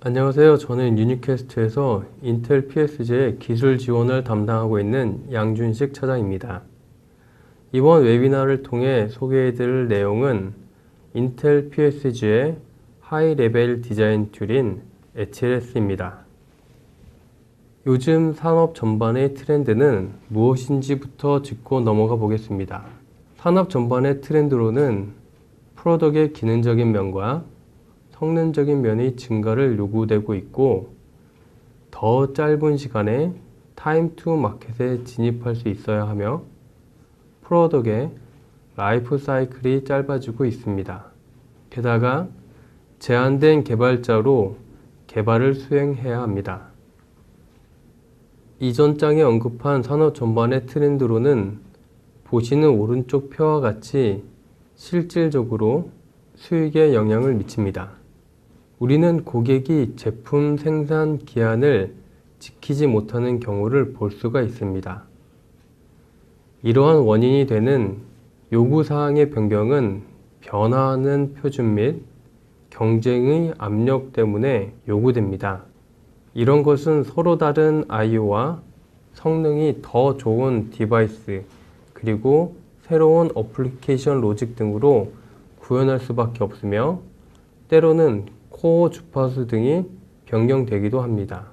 안녕하세요. 저는 유니캐스트에서 인텔 PSG의 기술 지원을 담당하고 있는 양준식 차장입니다. 이번 웨비나를 통해 소개해드릴 내용은 인텔 PSG의 하이 레벨 디자인 툴인 HLS입니다. 요즘 산업 전반의 트렌드는 무엇인지부터 짚고 넘어가 보겠습니다. 산업 전반의 트렌드로는 프로덕트의 기능적인 면과 성능적인 면의 증가를 요구되고 있고, 더 짧은 시간에 타임 투 마켓에 진입할 수 있어야 하며 프로덕트의 라이프 사이클이 짧아지고 있습니다. 게다가 제한된 개발자로 개발을 수행해야 합니다. 이전 장에 언급한 산업 전반의 트렌드로는 보시는 오른쪽 표와 같이 실질적으로 수익에 영향을 미칩니다. 우리는 고객이 제품 생산 기한을 지키지 못하는 경우를 볼 수가 있습니다. 이러한 원인이 되는 요구사항의 변경은 변화하는 표준 및 경쟁의 압력 때문에 요구됩니다. 이런 것은 서로 다른 I/O와 성능이 더 좋은 디바이스, 그리고 새로운 어플리케이션 로직 등으로 구현할 수밖에 없으며, 때로는 코어 주파수 등이 변경되기도 합니다.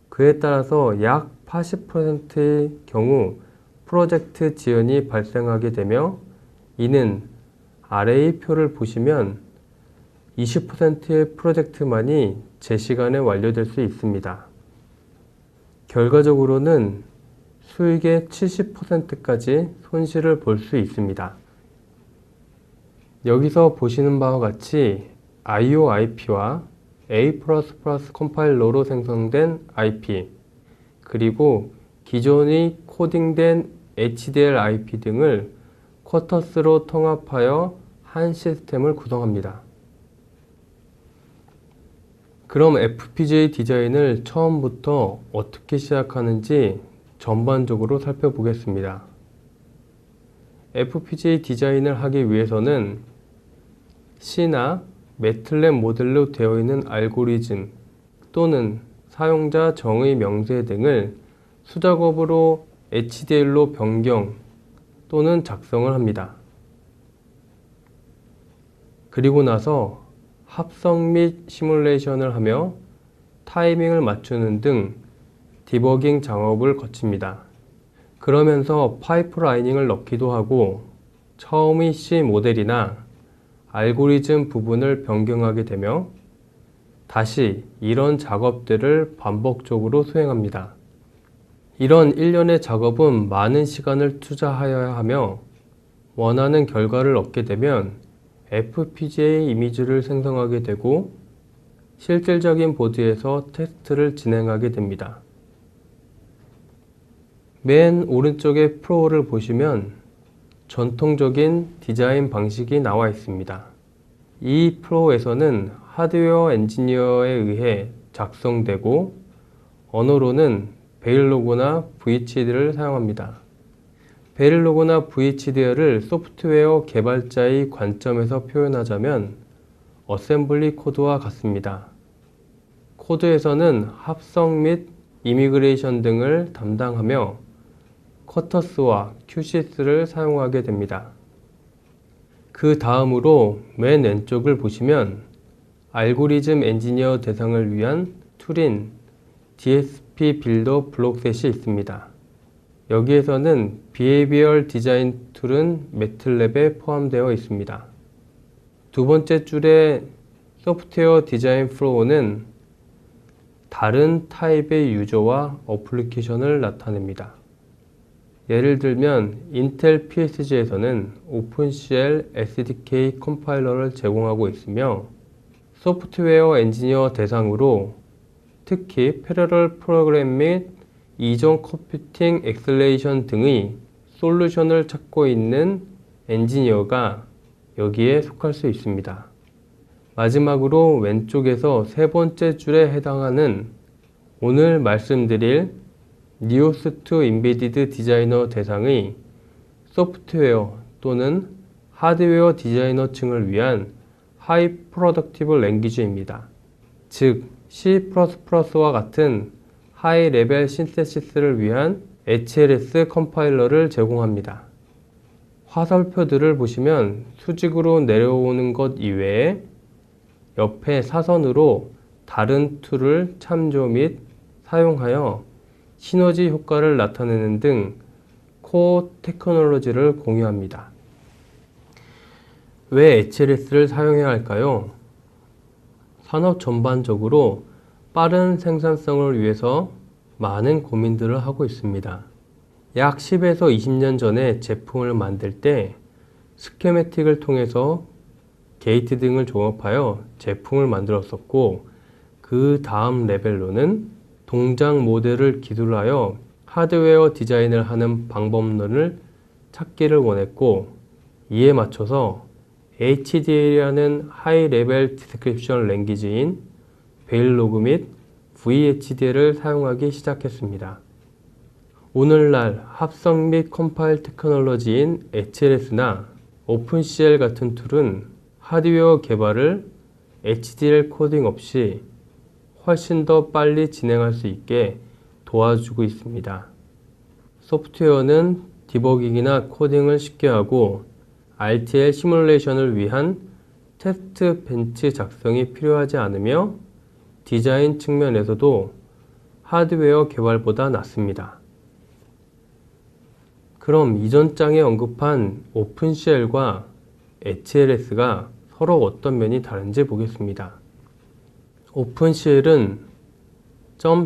그에 따라서 약 80%의 경우 프로젝트 지연이 발생하게 되며, 이는 아래의 표를 보시면 20%의 프로젝트만이 제 시간에 완료될 수 있습니다. 결과적으로는 수익의 70%까지 손실을 볼 수 있습니다. 여기서 보시는 바와 같이 IOIP와 A++ 컴파일러로 생성된 IP, 그리고 기존의 코딩된 HDL IP 등을 쿼터스로 통합하여 한 시스템을 구성합니다. 그럼 FPGA 디자인을 처음부터 어떻게 시작하는지 전반적으로 살펴보겠습니다. FPGA 디자인을 하기 위해서는 C나 매틀랩 모델로 되어 있는 알고리즘 또는 사용자 정의 명세 등을 수작업으로 HDL로 변경 또는 작성을 합니다. 그리고 나서 합성 및 시뮬레이션을 하며 타이밍을 맞추는 등 디버깅 작업을 거칩니다. 그러면서 파이프라이닝을 넣기도 하고, 처음의 C 모델이나 알고리즘 부분을 변경하게 되며 다시 이런 작업들을 반복적으로 수행합니다. 이런 일련의 작업은 많은 시간을 투자하여야 하며, 원하는 결과를 얻게 되면 FPGA 이미지를 생성하게 되고 실질적인 보드에서 테스트를 진행하게 됩니다. 맨 오른쪽의 프로를 보시면 전통적인 디자인 방식이 나와 있습니다. 이 프로에서는 하드웨어 엔지니어에 의해 작성되고, 언어로는 베일로그나 VHDL을 사용합니다. 베일로그나 VHDL을 소프트웨어 개발자의 관점에서 표현하자면 어셈블리 코드와 같습니다. 코드에서는 합성 및 이미그레이션 등을 담당하며 쿼터스와 QCS를 사용하게 됩니다. 그 다음으로 맨 왼쪽을 보시면 알고리즘 엔지니어 대상을 위한 툴인 DSP 빌더 블록셋이 있습니다. 여기에서는 비헤이비얼 디자인 툴은 매틀랩에 포함되어 있습니다. 두 번째 줄의 소프트웨어 디자인 플로우는 다른 타입의 유저와 어플리케이션을 나타냅니다. 예를 들면 인텔 PSG에서는 오픈CL SDK 컴파일러를 제공하고 있으며, 소프트웨어 엔지니어 대상으로 특히 패러럴 프로그램 및 이전 컴퓨팅 엑셀레이션 등의 솔루션을 찾고 있는 엔지니어가 여기에 속할 수 있습니다. 마지막으로 왼쪽에서 세 번째 줄에 해당하는 오늘 말씀드릴 니오스2 인베디드 디자이너 대상의 소프트웨어 또는 하드웨어 디자이너층을 위한 하이 프로덕티브 랭귀지입니다. 즉 C++와 같은 하이 레벨 신테시스를 위한 HLS 컴파일러를 제공합니다. 화살표들을 보시면 수직으로 내려오는 것 이외에 옆에 사선으로 다른 툴을 참조 및 사용하여 시너지 효과를 나타내는 등 코어 테크놀로지를 공유합니다. 왜 HLS를 사용해야 할까요? 산업 전반적으로 빠른 생산성을 위해서 많은 고민들을 하고 있습니다. 약 10에서 20년 전에 제품을 만들 때 스케매틱을 통해서 게이트 등을 조합하여 제품을 만들었었고, 그 다음 레벨로는 동작 모델을 기술하여 하드웨어 디자인을 하는 방법론을 찾기를 원했고, 이에 맞춰서 HDL이라는 하이 레벨 디스크립션 랭귀지인 베일로그 및 VHDL을 사용하기 시작했습니다. 오늘날 합성 및 컴파일 테크놀로지인 HLS나 오픈CL 같은 툴은 하드웨어 개발을 HDL 코딩 없이 훨씬 더 빨리 진행할 수 있게 도와주고 있습니다. 소프트웨어는 디버깅이나 코딩을 쉽게 하고 RTL 시뮬레이션을 위한 테스트 벤치 작성이 필요하지 않으며 디자인 측면에서도 하드웨어 개발보다 낫습니다. 그럼 이전 장에 언급한 오픈CL과 HLS가 서로 어떤 면이 다른지 보겠습니다. 오픈CL은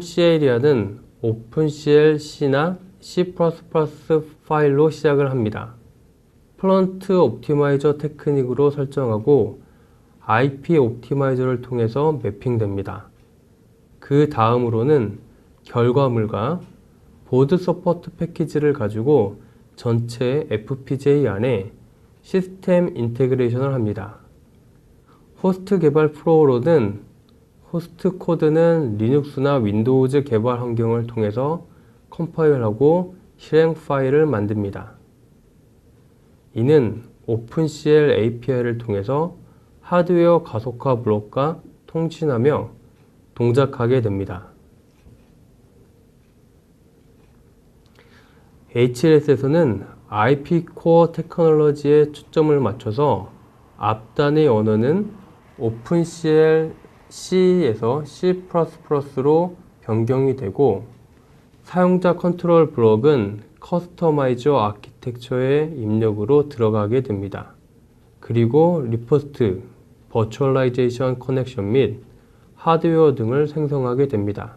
.CL이라는 오픈CL C나 C++ 파일로 시작을 합니다. 플런트 옵티마이저 테크닉으로 설정하고 IP 옵티마이저를 통해서 매핑됩니다. 그 다음으로는 결과물과 보드 서포트 패키지를 가지고 전체 FPGA 안에 시스템 인테그레이션을 합니다. 호스트 개발 프로로는 호스트 코드는 리눅스나 윈도우즈 개발 환경을 통해서 컴파일하고 실행 파일을 만듭니다. 이는 오픈CL API를 통해서 하드웨어 가속화 블록과 통신하며 동작하게 됩니다. HLS에서는 IP 코어 테크놀로지에 초점을 맞춰서 앞단의 언어는 오픈CL C에서 C++로 변경이 되고, 사용자 컨트롤 블록은 커스터마이저 아키텍처의 입력으로 들어가게 됩니다. 그리고 리포스트, 버추얼라이제이션 커넥션 및 하드웨어 등을 생성하게 됩니다.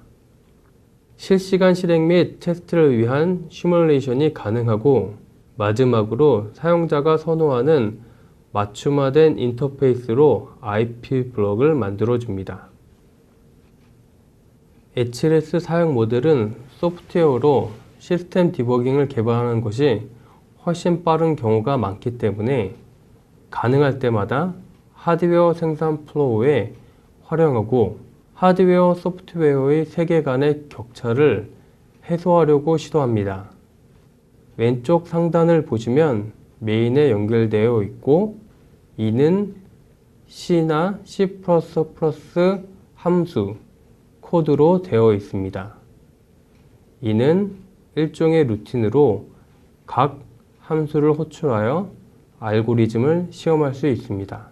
실시간 실행 및 테스트를 위한 시뮬레이션이 가능하고, 마지막으로 사용자가 선호하는 맞춤화된 인터페이스로 IP 블록을 만들어줍니다. HLS 사용 모델은 소프트웨어로 시스템 디버깅을 개발하는 것이 훨씬 빠른 경우가 많기 때문에 가능할 때마다 하드웨어 생산 플로우에 활용하고 하드웨어 소프트웨어의 세계관의 격차를 해소하려고 시도합니다. 왼쪽 상단을 보시면 메인에 연결되어 있고, 이는 C나 C++ 함수, 코드로 되어 있습니다. 이는 일종의 루틴으로 각 함수를 호출하여 알고리즘을 시험할 수 있습니다.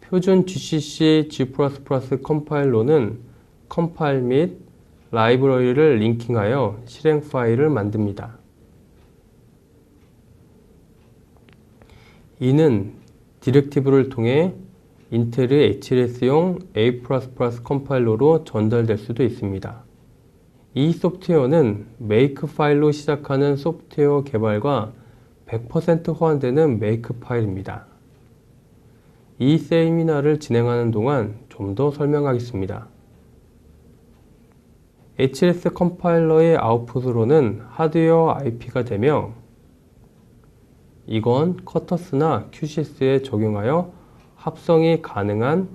표준 GCC, G++ 컴파일러는 컴파일 및 라이브러리를 링킹하여 실행 파일을 만듭니다. 이는 디렉티브를 통해 인텔의 HLS용 A++ 컴파일러로 전달될 수도 있습니다. 이 소프트웨어는 make 파일로 시작하는 소프트웨어 개발과 100% 호환되는 make 파일입니다. 이 세미나를 진행하는 동안 좀 더 설명하겠습니다. HLS 컴파일러의 아웃풋으로는 하드웨어 IP가 되며, 이건 커터스나 QCS에 적용하여 합성이 가능한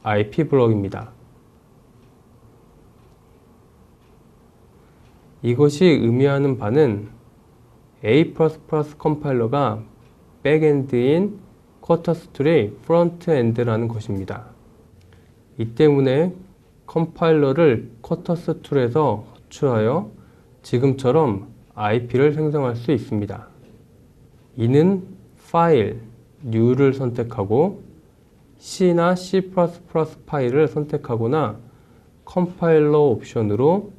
IP 블록입니다. 이것이 의미하는 바는 A++ 컴파일러가 백엔드인 커터스 툴의 프론트엔드라는 것입니다. 이 때문에 컴파일러를 쿼터스 툴에서 호출하여 지금처럼 IP를 생성할 수 있습니다. 이는 파일, New를 선택하고 C나 C++ 파일을 선택하거나 컴파일러 옵션으로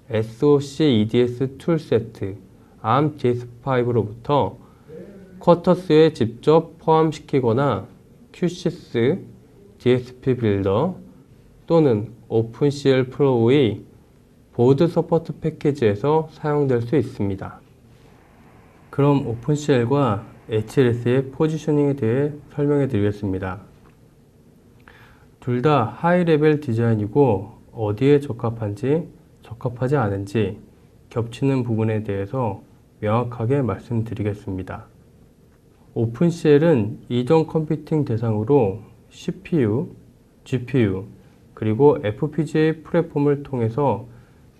SOC EDS 툴세트 ARMDS5로부터 쿼터스에 직접 포함시키거나 QSys, DSP 빌더 또는 오픈CL 프로의 보드 서포트 패키지에서 사용될 수 있습니다. 그럼 오픈CL과 HLS의 포지셔닝에 대해 설명해 드리겠습니다. 둘 다 하이 레벨 디자인이고 어디에 적합한지 적합하지 않은지 겹치는 부분에 대해서 명확하게 말씀드리겠습니다. 오픈CL은 이전 컴퓨팅 대상으로 CPU, GPU, 그리고 FPGA 플랫폼을 통해서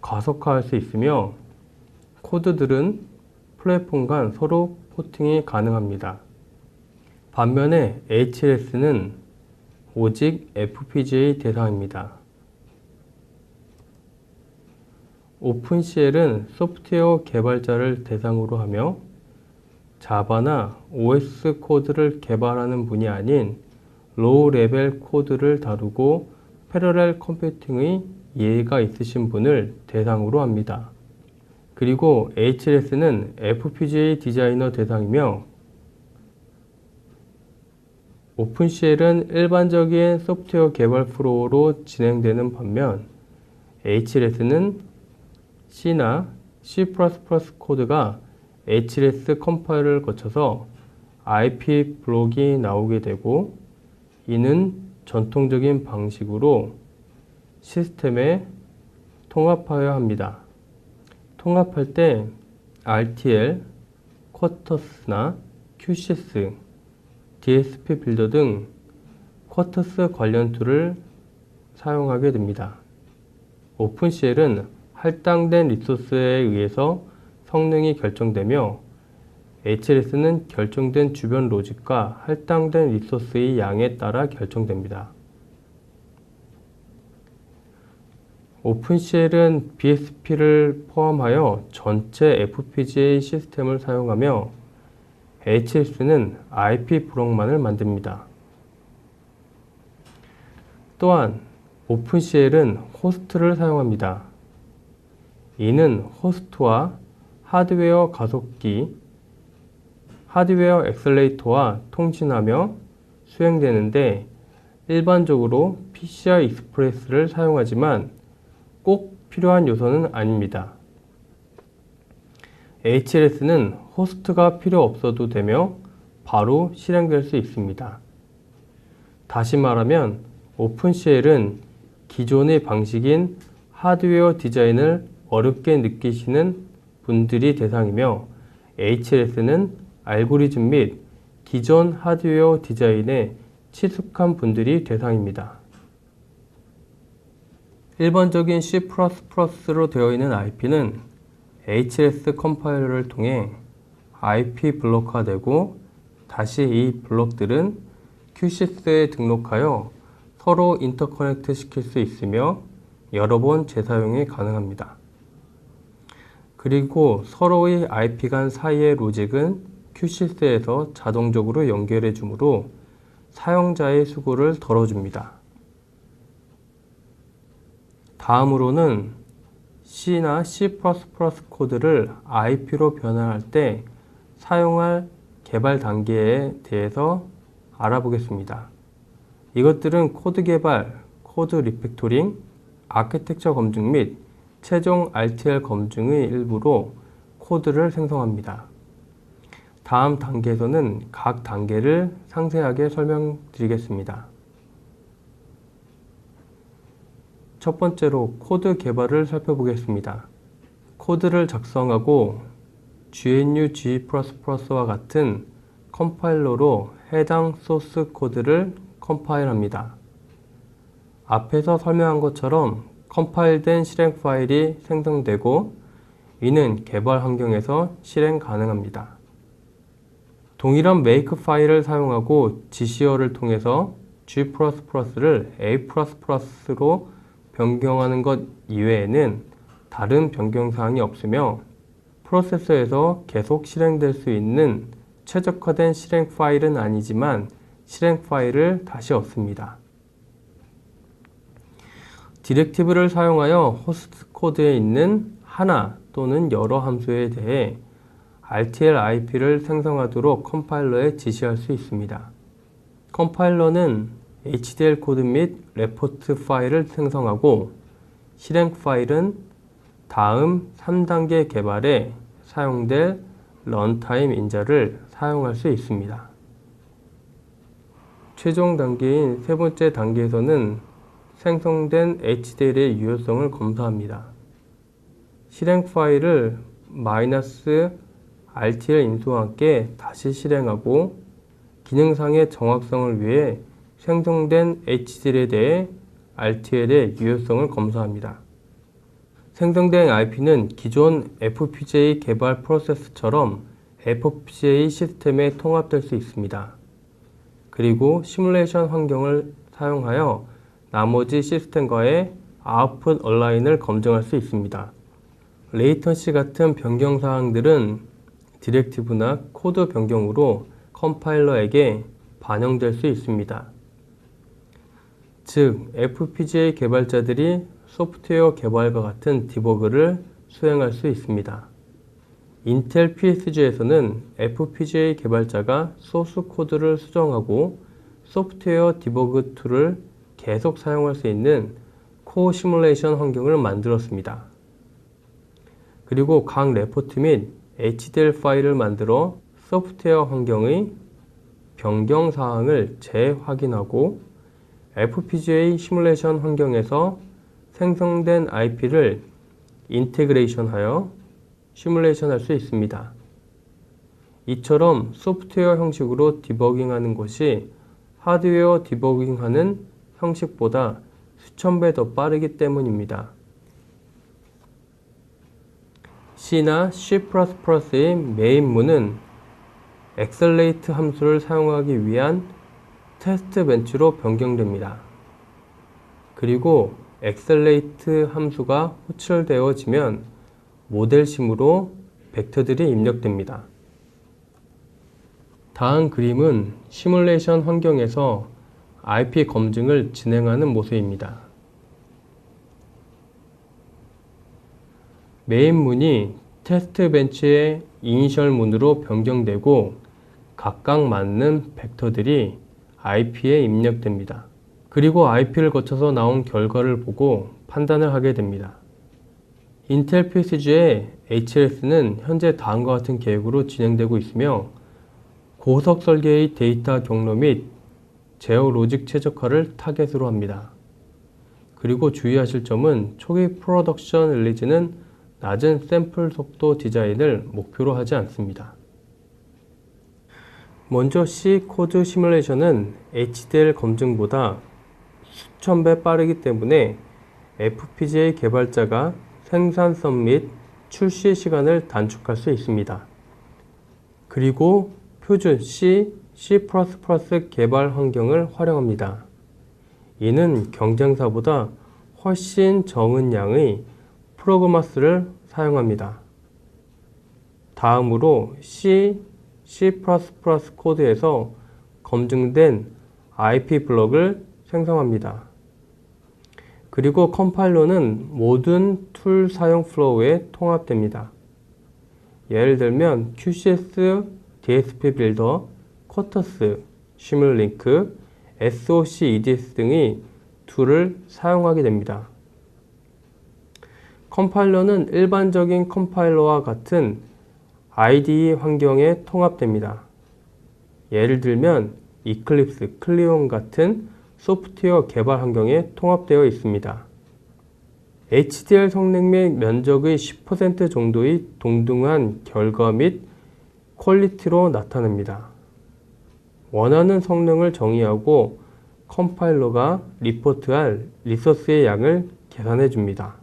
가속화할 수 있으며 코드들은 플랫폼 간 서로 포팅이 가능합니다. 반면에 HLS는 오직 FPGA 대상입니다. 오픈CL은 소프트웨어 개발자를 대상으로 하며 자바나 OS 코드를 개발하는 분이 아닌 로우 레벨 코드를 다루고 패러렐 컴퓨팅의 이해가 있으신 분을 대상으로 합니다. 그리고 HLS는 FPGA 디자이너 대상이며 오픈CL은 일반적인 소프트웨어 개발 프로로 진행되는 반면 HLS는 C나 C++ 코드가 HLS 컴파일을 거쳐서 IP 블록이 나오게 되고 이는 전통적인 방식으로 시스템에 통합하여야 합니다. 통합할 때 RTL, 쿼터스나 QSys, DSP 빌더 등 쿼터스 관련 툴을 사용하게 됩니다. 오픈CL은 할당된 리소스에 의해서 성능이 결정되며 HLS는 결정된 주변 로직과 할당된 리소스의 양에 따라 결정됩니다. 오픈CL은 BSP를 포함하여 전체 FPGA 시스템을 사용하며 HLS는 IP 블록만을 만듭니다. 또한 오픈CL은 호스트를 사용합니다. 이는 호스트와 하드웨어 가속기, 하드웨어 엑셀레이터와 통신하며 수행되는데 일반적으로 PCI 익스프레스를 사용하지만 꼭 필요한 요소는 아닙니다. HLS는 호스트가 필요 없어도 되며 바로 실행될 수 있습니다. 다시 말하면 오픈CL은 기존의 방식인 하드웨어 디자인을 어렵게 느끼시는 분들이 대상이며 HLS는 알고리즘 및 기존 하드웨어 디자인에 친숙한 분들이 대상입니다. 일반적인 C++로 되어 있는 IP는 HLS 컴파일러를 통해 IP 블록화되고 다시 이 블록들은 QSys에 등록하여 서로 인터커넥트 시킬 수 있으며 여러 번 재사용이 가능합니다. 그리고 서로의 IP 간 사이의 로직은 QSys에서 자동적으로 연결해 주므로 사용자의 수고를 덜어줍니다. 다음으로는 C나 C++ 코드를 IP로 변환할 때 사용할 개발 단계에 대해서 알아보겠습니다. 이것들은 코드 개발, 코드 리팩토링, 아키텍처 검증 및 최종 RTL 검증의 일부로 코드를 생성합니다. 다음 단계에서는 각 단계를 상세하게 설명드리겠습니다. 첫 번째로 코드 개발을 살펴보겠습니다. 코드를 작성하고 GNU G++와 같은 컴파일러로 해당 소스 코드를 컴파일합니다. 앞에서 설명한 것처럼 컴파일된 실행 파일이 생성되고 이는 개발 환경에서 실행 가능합니다. 동일한 make 파일을 사용하고 GC어를 통해서 G++를 A++로 변경하는 것 이외에는 다른 변경사항이 없으며 프로세서에서 계속 실행될 수 있는 최적화된 실행 파일은 아니지만 실행 파일을 다시 얻습니다. 디렉티브를 사용하여 호스트 코드에 있는 하나 또는 여러 함수에 대해 RTL/IP를 생성하도록 컴파일러에 지시할 수 있습니다. 컴파일러는 HDL 코드 및 레포트 파일을 생성하고 실행 파일은 다음 3단계 개발에 사용될 런타임 인자를 사용할 수 있습니다. 최종 단계인 세 번째 단계에서는 생성된 HDL의 유효성을 검사합니다. 실행 파일을 -RTL 인수와 함께 다시 실행하고 기능상의 정확성을 위해 생성된 HDL에 대해 RTL의 유효성을 검사합니다. 생성된 IP는 기존 FPGA 개발 프로세스처럼 FPGA 시스템에 통합될 수 있습니다. 그리고 시뮬레이션 환경을 사용하여 나머지 시스템과의 아웃풋 얼라인을 검증할 수 있습니다. 레이턴시 같은 변경 사항들은 디렉티브나 코드 변경으로 컴파일러에게 반영될 수 있습니다. 즉, FPGA 개발자들이 소프트웨어 개발과 같은 디버그를 수행할 수 있습니다. 인텔 PSG에서는 FPGA 개발자가 소스 코드를 수정하고 소프트웨어 디버그 툴을 계속 사용할 수 있는 코어 시뮬레이션 환경을 만들었습니다. 그리고 각 레포트 및 HDL 파일을 만들어 소프트웨어 환경의 변경 사항을 재확인하고 FPGA 시뮬레이션 환경에서 생성된 IP를 인테그레이션하여 시뮬레이션할 수 있습니다. 이처럼 소프트웨어 형식으로 디버깅하는 것이 하드웨어 디버깅하는 형식보다 수천 배 더 빠르기 때문입니다. C나 C++의 메인문은 엑셀레이트 함수를 사용하기 위한 테스트 벤치로 변경됩니다. 그리고 엑셀레이트 함수가 호출되어지면 모델심으로 벡터들이 입력됩니다. 다음 그림은 시뮬레이션 환경에서 IP 검증을 진행하는 모습입니다. 메인 문이 테스트 벤치의 이니셜 문으로 변경되고 각각 맞는 벡터들이 IP에 입력됩니다. 그리고 IP를 거쳐서 나온 결과를 보고 판단을 하게 됩니다. 인텔 PSG의 HLS는 현재 다음과 같은 계획으로 진행되고 있으며 고속 설계의 데이터 경로 및 제어 로직 최적화를 타겟으로 합니다. 그리고 주의하실 점은 초기 프로덕션 릴리즈는 낮은 샘플 속도 디자인을 목표로 하지 않습니다. 먼저 C 코드 시뮬레이션은 HDL 검증보다 수천 배 빠르기 때문에 FPGA 개발자가 생산성 및 출시 시간을 단축할 수 있습니다. 그리고 표준 C, C++ 개발 환경을 활용합니다. 이는 경쟁사보다 훨씬 적은 양의 프로그마스를 사용합니다. 다음으로 C, C++ 코드에서 검증된 IP 블럭을 생성합니다. 그리고 컴파일러는 모든 툴 사용 플로우에 통합됩니다. 예를 들면 QCS, DSP 빌더, 쿼터스, 시뮬링크, SOC EDS 등의 툴을 사용하게 됩니다. 컴파일러는 일반적인 컴파일러와 같은 IDE 환경에 통합됩니다. 예를 들면 이클립스, 클리온 같은 소프트웨어 개발 환경에 통합되어 있습니다. HDL 성능 및 면적의 10% 정도의 동등한 결과 및 퀄리티로 나타납니다. 원하는 성능을 정의하고 컴파일러가 리포트할 리소스의 양을 계산해 줍니다.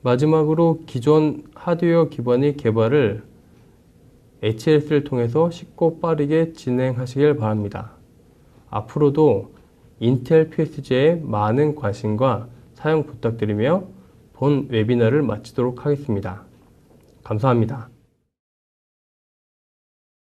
마지막으로 기존 하드웨어 기반의 개발을 HLS를 통해서 쉽고 빠르게 진행하시길 바랍니다. 앞으로도 인텔 PSG에 많은 관심과 사용 부탁드리며 본 웨비나를 마치도록 하겠습니다. 감사합니다.